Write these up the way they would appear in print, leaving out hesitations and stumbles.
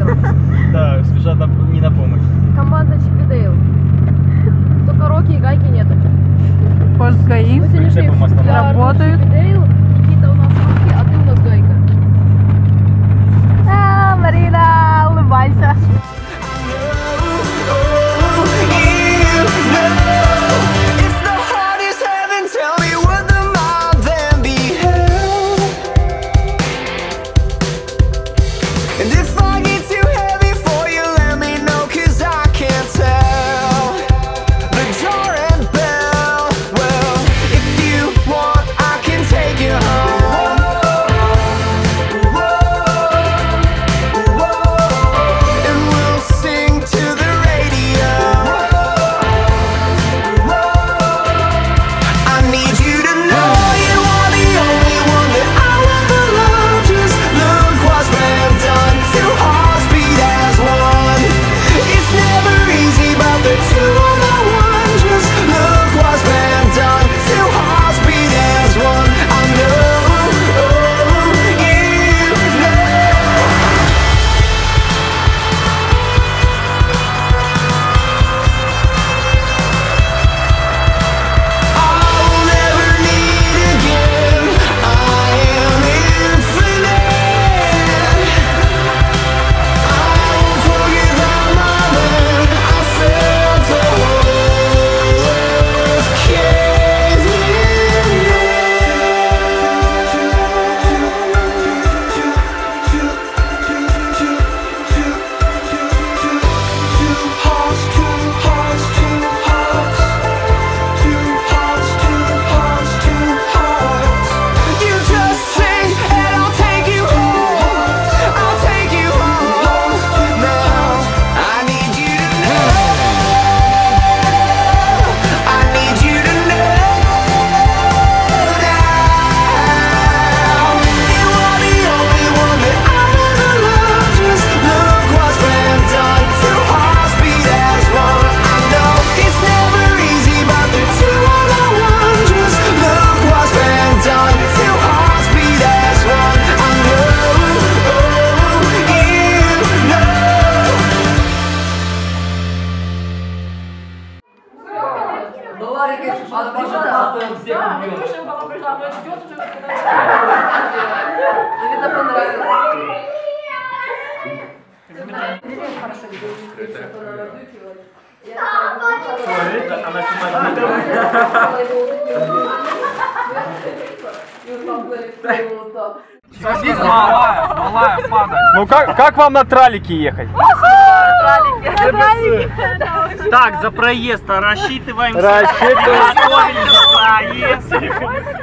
километров. Да, спешат не на помощь. Команда Чип и Дейл. Только Рокки и Гайки нету. Польс ГАИ работают. Чип и Дейл, Никита у нас Рокки, а ты у нас Гайка. Марина, улыбайся. Малая, падай. Ну как вам на тралике ехать? Так, за проезд рассчитываемся. Рассчитываемся. За проезд.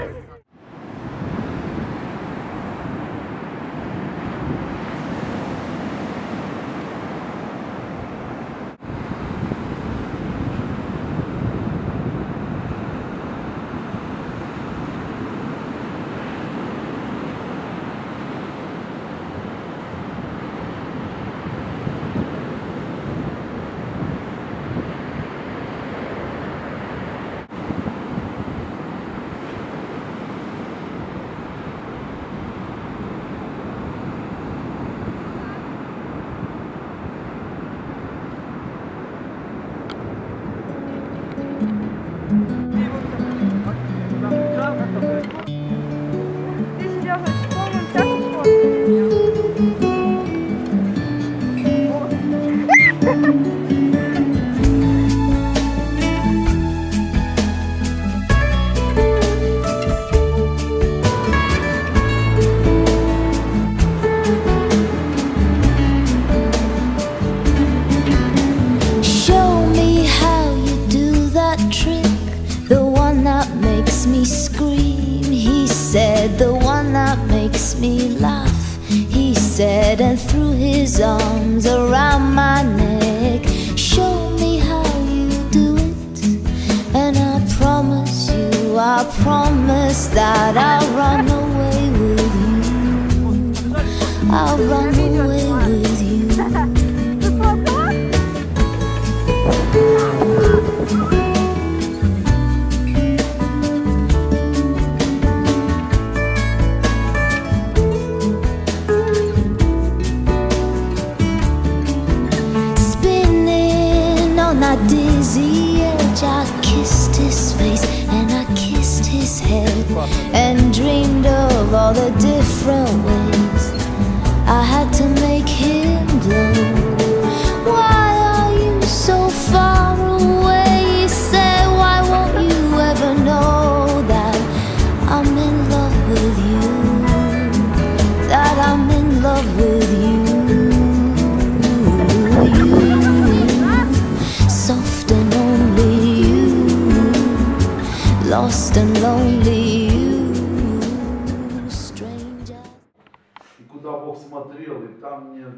The one that makes me laugh, he said, and threw his arms around my neck. Show me how you do it, and I promise you, I promise that I'll run away with you. I'll run away with you. my dizzy edge, I kissed his face and I kissed his head, and dreamed of all the different ways I had to make him glow. Why are you so far away? He said, why won't you ever know that I'm in love with you, that I'm in love with you. Soft and only you, lost and lonely you, stranger. И куда Бог смотрел, и там нет.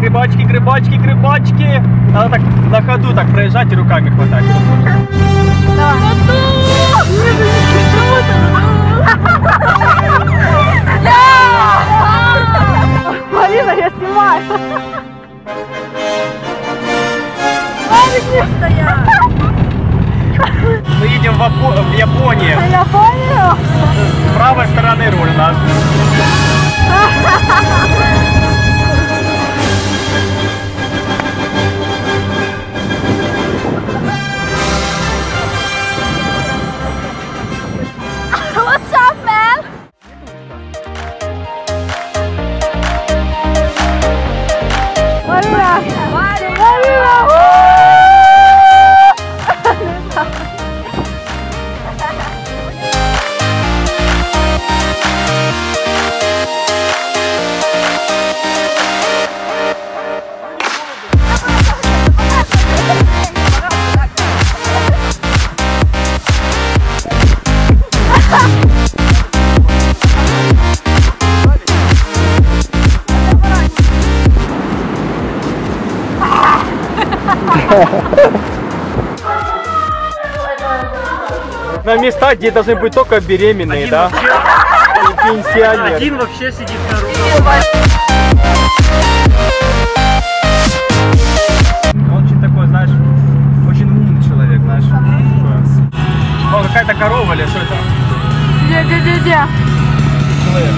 Грибочки, грибочки, грибочки. Надо так на ходу так проезжать и руками хватать. Марина, я снимаю. Мы едем в Японию. Я понял. С правой стороны руль у нас. What's up, man? Марина! Марина! На места, где должны быть только беременные, да? И пенсионеры. Один вообще сидит на руле. Он очень такой, знаешь, очень умный человек, знаешь. О, какая-то корова или что это? Где? Человек.